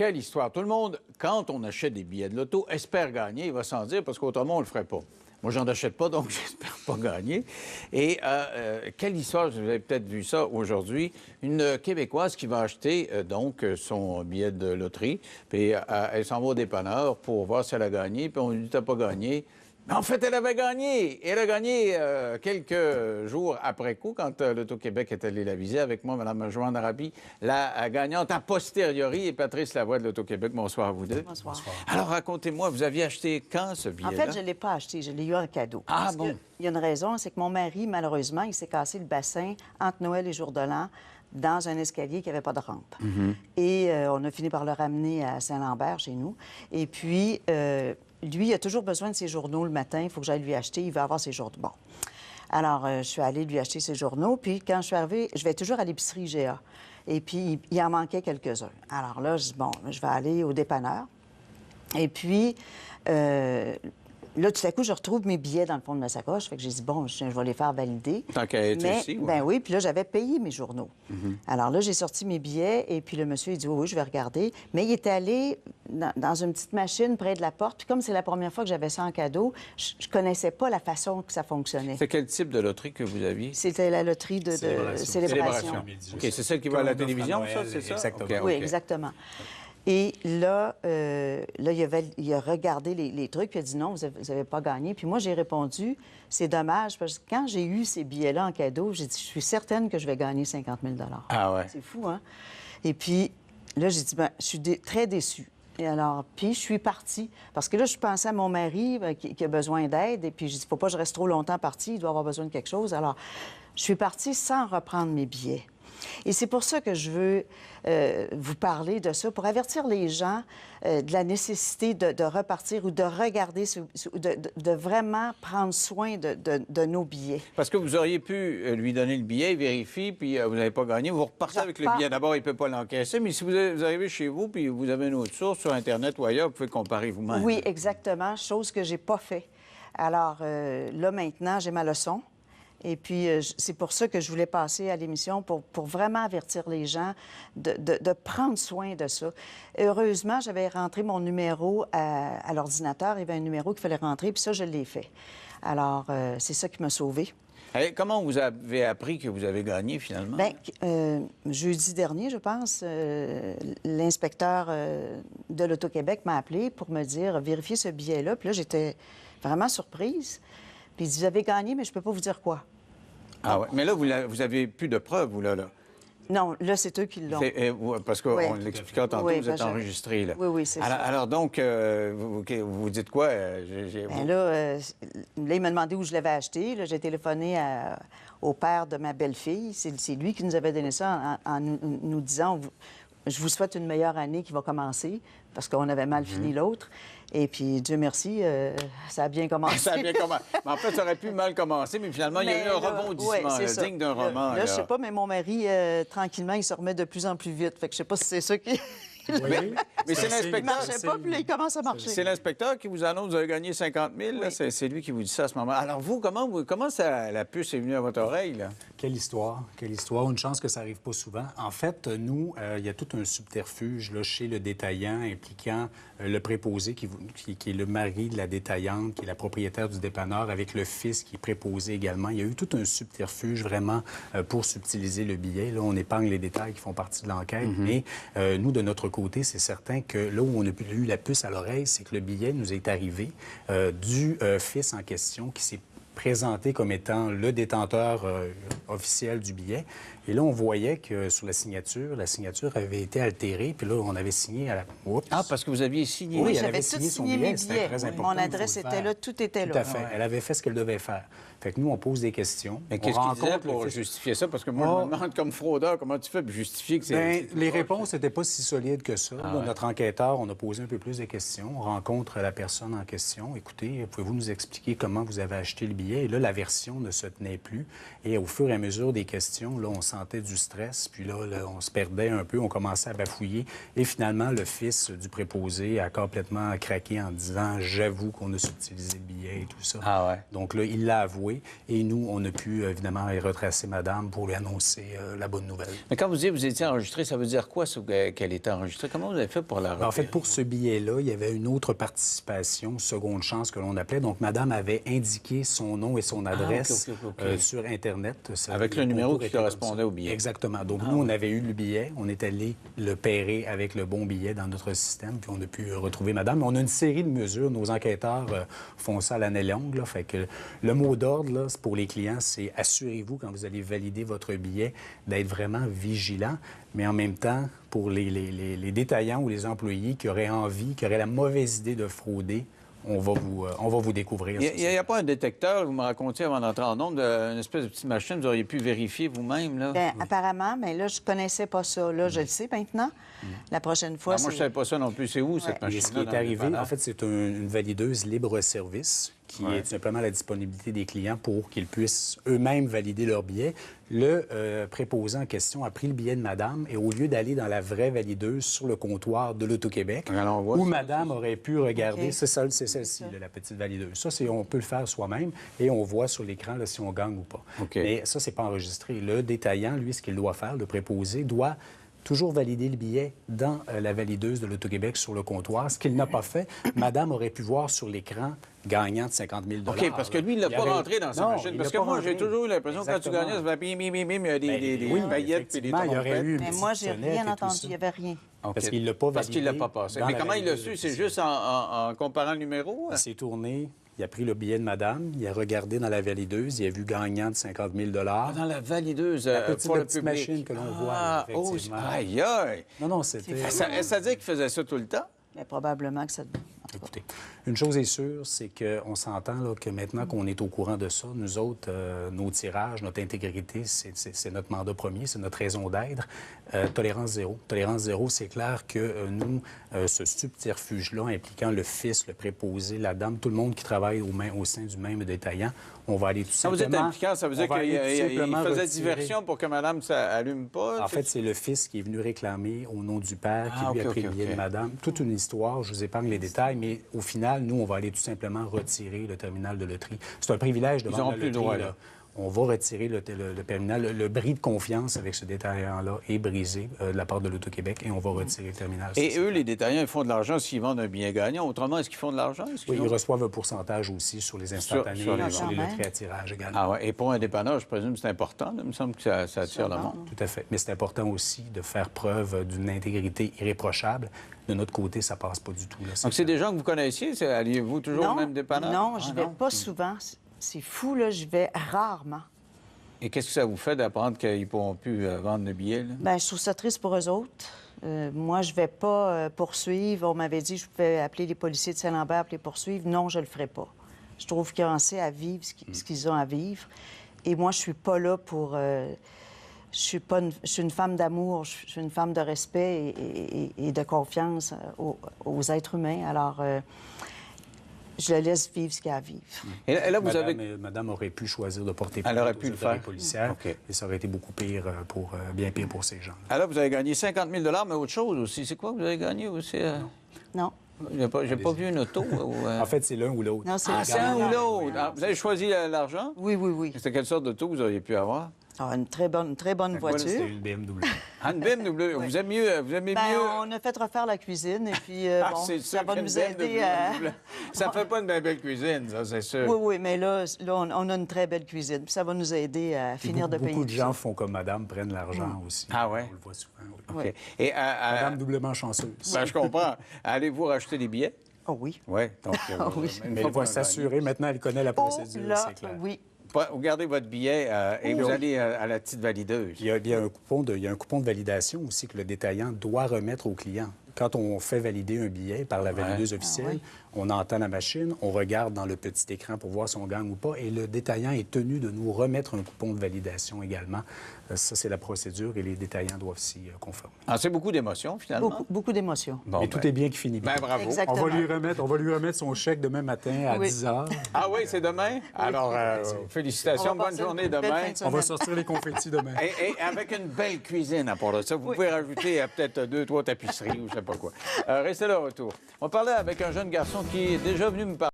quelle histoire. Tout le monde, quand on achète des billets de loto, espère gagner, il va s'en dire, parce qu'autrement, on ne le ferait pas. Moi, j'en achète pas, donc j'espère pas gagner. Et quelle histoire, vous avez peut-être vu ça aujourd'hui, une Québécoise qui va acheter donc son billet de loterie, puis elle s'en va au dépanneur pour voir si elle a gagné, puis on lui dit « t'as pas gagné ». Mais en fait, elle avait gagné. Elle a gagné quelques jours après coup, quand l'Auto-Québec est allé la viser avec moi, Mme Joanne Arabi, la gagnante a posteriori, et Patrice Lavoie de l'Auto-Québec. Bonsoir à vous deux. Bonsoir. Alors, racontez-moi, vous aviez acheté quand ce billet-là? En fait, je ne l'ai pas acheté, je l'ai eu en cadeau. Ah Parce bon? Il y a une raison, c'est que mon mari, malheureusement, il s'est cassé le bassin entre Noël et Jour de l'An dans un escalier qui n'avait pas de rampe. Et on a fini par le ramener à Saint-Lambert, chez nous. Et puis, lui, il a toujours besoin de ses journaux le matin. Il faut que j'aille lui acheter. Il veut avoir ses journaux. Bon. Alors, je suis allée lui acheter ses journaux. Puis, quand je suis arrivée, je vais toujours à l'épicerie GA. Et puis, il en manquait quelques-uns. Alors là, je dis, bon, je vais aller au dépanneur. Et puis, là, tout à coup, je retrouve mes billets dans le fond de ma sacoche. Fait que j'ai dit, bon, je vais les faire valider. Tant qu'à être ici, ouais. Ben oui, puis là, j'avais payé mes journaux. Alors là, j'ai sorti mes billets et puis le monsieur, il dit, oui, je vais regarder. Mais il était allé dans une petite machine près de la porte. Puis comme c'est la première fois que j'avais ça en cadeau, je connaissais pas la façon que ça fonctionnait. C'est quel type de loterie que vous aviez? C'était la loterie de célébration. OK, c'est celle qui va à la télévision, ça, c'est ça? Exactement. OK, Oui, OK. exactement. Et là, il a regardé les trucs, puis il a dit non, vous n'avez pas gagné. Puis moi, j'ai répondu, c'est dommage, parce que quand j'ai eu ces billets-là en cadeau, j'ai dit, je suis certaine que je vais gagner 50 000 Ah ouais? C'est fou, hein? Et puis là, j'ai dit, ben, je suis très déçue. Et alors, puis je suis partie, parce que là, je pensais à mon mari qui a besoin d'aide, et puis je dis, faut pas que je reste trop longtemps partie, il doit avoir besoin de quelque chose. Alors, je suis partie sans reprendre mes billets. Et c'est pour ça que je veux vous parler de ça, pour avertir les gens de la nécessité de repartir ou de regarder, de vraiment prendre soin de nos billets. Parce que vous auriez pu lui donner le billet, il vérifie, puis vous n'avez pas gagné. Vous repartez avec le billet. D'abord, il ne peut pas l'encaisser, mais si vous arrivez chez vous, puis vous avez une autre source sur Internet ou ailleurs, vous pouvez comparer vous-même. Oui, exactement, chose que j'ai pas fait. Alors là, maintenant, j'ai ma leçon. Et puis, c'est pour ça que je voulais passer à l'émission, pour vraiment avertir les gens de prendre soin de ça. Heureusement, j'avais rentré mon numéro à l'ordinateur. Il y avait un numéro qu'il fallait rentrer, puis ça, je l'ai fait. Alors, c'est ça qui m'a sauvée. Hey, comment vous avez appris que vous avez gagné, finalement? Bien, jeudi dernier, je pense, l'inspecteur de l'Auto-Québec m'a appelé pour me dire « Vérifiez ce billet-là ». Puis là, j'étais vraiment surprise. Puis il dit, vous avez gagné, mais je ne peux pas vous dire quoi. Ah oui, mais là, vous avez plus de preuves, vous, là. Non, là, c'est eux qui l'ont. Parce qu'on Oui. l'expliquait tantôt, Oui, vous êtes enregistré, là. Oui, oui, c'est ça. Alors donc, vous dites quoi? Bien là, il m'a demandé où je l'avais acheté. Là, j'ai téléphoné au père de ma belle-fille. C'est lui qui nous avait donné ça en nous disant, je vous souhaite une meilleure année qui va commencer, parce qu'on avait mal fini l'autre. Et puis, Dieu merci, ça a bien commencé. Ça a bien commencé. Mais en fait, ça aurait pu mal commencer, mais finalement, il y a eu un rebondissement, ouais, digne d'un roman. Là, je sais pas, mais mon mari, tranquillement, il se remet de plus en plus vite. Fait que je sais pas si c'est ça qui... Oui, Mais c'est Il l'inspecteur. marchait pas, puis là, il commence à marcher. C'est l'inspecteur qui vous annonce que vous avez gagné 50 000. Là. Oui. C'est lui qui vous dit ça à ce moment. Alors vous, comment ça, la puce est venue à votre oreille, là? Quelle histoire, quelle histoire. Une chance que ça n'arrive pas souvent. En fait, nous, il y a tout un subterfuge là, chez le détaillant impliquant le préposé qui est le mari de la détaillante, qui est la propriétaire du dépanneur, avec le fils qui est préposé également. Il y a eu tout un subterfuge vraiment pour subtiliser le billet. Là, on épargne les détails qui font partie de l'enquête. Mais nous, de notre côté, c'est certain que là où on a eu la puce à l'oreille, c'est que le billet nous est arrivé du fils en question qui s'est présenté comme étant le détenteur officiel du billet. Et là, on voyait que sur la signature avait été altérée. Puis là, on avait signé à la... Oups. Ah, parce que vous aviez signé. Oui, elle j'avais avait tout signé son signé billet. mes C'était billets. très important. Mon il faut adresse le était faire. là, tout était là. Tout à fait. Elle avait fait ce qu'elle devait faire. Fait que nous, on pose des questions. Mais qu'est-ce qu'il disait pour justifier ça? Parce que moi, je me demande comme fraudeur, comment tu fais pour justifier que c'est... Bien, les réponses n'étaient pas si solides que ça. Là, notre enquêteur, on a posé un peu plus de questions. On rencontre la personne en question. Écoutez, pouvez-vous nous expliquer comment vous avez acheté le billet? billet. Et là, la version ne se tenait plus. Et au fur et à mesure des questions, là, on sentait du stress. Puis là, on se perdait un peu, on commençait à bafouiller. Et finalement, le fils du préposé a complètement craqué en disant « J'avoue qu'on a subtilisé le billet et tout ça. » Ah ouais. Donc là, il l'a avoué. Et nous, on a pu, évidemment, retracer madame pour lui annoncer la bonne nouvelle. Mais quand vous dites que vous étiez enregistré, ça veut dire quoi, qu'elle était enregistrée? Comment vous avez fait pour la En fait, pour ce billet-là, il y avait une autre participation, seconde chance que l'on appelait. Donc, madame avait indiqué son nom et son adresse sur Internet. Avec le numéro qui correspondait au billet. Exactement. Donc, nous, on avait eu le billet. On est allé le pairer avec le bon billet dans notre système, puis on a pu retrouver madame. Mais on a une série de mesures. Nos enquêteurs font ça à l'année longue. Là. Fait que le mot d'ordre, là, pour les clients, c'est assurez-vous, quand vous allez valider votre billet, d'être vraiment vigilant. Mais en même temps, pour les détaillants ou les employés qui auraient envie, qui auraient la mauvaise idée de frauder, on va vous découvrir. Il n'y a pas un détecteur, vous me racontiez avant d'entrer en nombre, une espèce de petite machine, vous auriez pu vérifier vous-même, là? Bien, apparemment, mais là, je connaissais pas ça. Là, je le sais maintenant. La prochaine fois, Moi, je ne savais pas ça non plus. C'est où, cette machine-là? Et ce qui est arrivé, en fait, c'est une valideuse libre-service qui est tout simplement la disponibilité des clients pour qu'ils puissent eux-mêmes valider leur billet. Le préposé en question a pris le billet de madame et au lieu d'aller dans la vraie valideuse sur le comptoir de l'Auto-Québec, où madame aurait pu regarder, c'est celle-ci, la petite valideuse. Ça, on peut le faire soi-même et on voit sur l'écran là, si on gagne ou pas. Mais ça, c'est pas enregistré. Le détaillant, lui, ce qu'il doit faire, le préposé, doit toujours valider le billet dans la valideuse de l'Auto-Québec sur le comptoir, ce qu'il n'a pas fait. Madame aurait pu voir sur l'écran gagnant de 50 000 $. OK, parce que lui, il ne l'a pas rentré dans sa machine. Parce que moi, j'ai toujours eu l'impression que quand tu gagnais, ça faisait bim, bim, bim, bim, il y a des paillettes et des trompettes. Mais moi, j'ai rien entendu. Il n'y avait rien. Parce qu'il ne l'a pas validé. Parce qu'il ne l'a pas passé. Mais comment il l'a su? C'est juste en comparant le numéro? Il s'est tourné. Il a pris le billet de madame, il a regardé dans la valideuse, il a vu gagnant de 50 000 $. Dans la valideuse, la pour le petite public. machine que l'on voit, effectivement. Aïe, aïe! Non, c'était... Ça dit qu'il faisait ça tout le temps? Mais probablement que ça... Écoutez, une chose est sûre, c'est qu'on s'entend là, que maintenant qu'on est au courant de ça, nous autres, nos tirages, notre intégrité, c'est notre mandat premier, c'est notre raison d'être. Tolérance zéro. Tolérance zéro, c'est clair que nous, ce subterfuge-là, impliquant le fils, le préposé, la dame, tout le monde qui travaille au sein du même détaillant, on va aller tout simplement... Quand vous êtes impliquant, ça veut dire qu'il faisait diversion pour que madame ne allume pas? En fait, c'est le fils qui est venu réclamer au nom du père qui lui a pris le billet de madame. Toute une histoire, je vous épargne les détails, mais au final, nous, on va aller tout simplement retirer le terminal de loterie. C'est un privilège de vendre la loterie. Droit, là. On va retirer le terminal. Le bris de confiance avec ce détaillant-là est brisé de la part de l'Auto-Québec et on va retirer le terminal. Et eux, les détaillants, ils font de l'argent s'ils vendent un billet gagnant. Autrement, est-ce qu'ils font de l'argent? Oui, ils reçoivent un pourcentage aussi sur les instantanés, sur les loteries à tirage également. Ah ouais. Et pour un dépanneur, je présume que c'est important. Il me semble que ça attire le monde. Tout à fait. Mais c'est important aussi de faire preuve d'une intégrité irréprochable. De notre côté, ça passe pas du tout. Là. Donc, c'est des gens que vous connaissiez? Alliez-vous toujours au même dépanneur? Non, je vais pas souvent. C'est fou, là, je vais rarement. Et qu'est-ce que ça vous fait d'apprendre qu'ils ne pourront plus vendre de billets? Là? Bien, je trouve ça triste pour eux autres. Moi, je ne vais pas poursuivre. On m'avait dit que je pouvais appeler les policiers de Saint-Lambert pour les poursuivre. Non, je ne le ferai pas. Je trouve qu'ils ont assez à vivre ce qu'ils ont à vivre. Et moi, je ne suis pas là pour... je suis une femme d'amour, je suis une femme de respect et de confiance aux êtres humains. Alors... je le laisse vivre ce qu'il y a à vivre. Et là, vous Madame aurait pu choisir de porter plainte aux autorités policières. Et ça aurait été beaucoup pire, bien pire pour ces gens. Alors, vous avez gagné 50 000 $, mais autre chose aussi. C'est quoi que vous avez gagné aussi? Non. J'ai pas vu une auto. En fait, c'est l'un ou l'autre. C'est un ou l'autre. Vous avez choisi l'argent? Oui. C'était quelle sorte d'auto vous auriez pu avoir? Ah, une très bonne voiture. C'était une BMW. Ah, une BMW. Vous aimez mieux? On a fait refaire la cuisine et puis ça va nous aider Ça ne fait pas une bien belle cuisine, ça, c'est sûr. Oui, mais là, on a une très belle cuisine. Puis ça va nous aider à finir de payer. Beaucoup de gens font comme madame, prennent l'argent aussi. Ah ouais? On le voit souvent. Oui. Okay. Et madame doublement chanceuse. Ben, je comprends. Allez-vous racheter des billets? Oh oui. Oui. Donc, mais il faut s'assurer. Maintenant, elle connaît la procédure, c'est clair. Oui. Vous gardez votre billet et vous allez à la petite valideuse. Il y a un coupon de validation aussi que le détaillant doit remettre au client. Quand on fait valider un billet par la valideuse officielle, On entend la machine, on regarde dans le petit écran pour voir si on gagne ou pas, et le détaillant est tenu de nous remettre un coupon de validation également. Ça, c'est la procédure et les détaillants doivent s'y conformer. Ah, c'est beaucoup d'émotions, finalement. Beaucoup d'émotions. Bon, Mais tout est bien qui finit bien. Ben, bravo. Exactement. On va lui remettre son chèque demain matin à Oui. 10 h. Ah oui, c'est demain? Alors, félicitations, On va bonne passer journée une belle demain. fin de On va semaine. sortir les confettis demain. Et avec une belle cuisine à part de ça. Vous pouvez rajouter peut-être 2, 3 tapisseries ou je sais pas quoi. Restez là au retour. On parlait avec un jeune garçon qui est déjà venu me parler.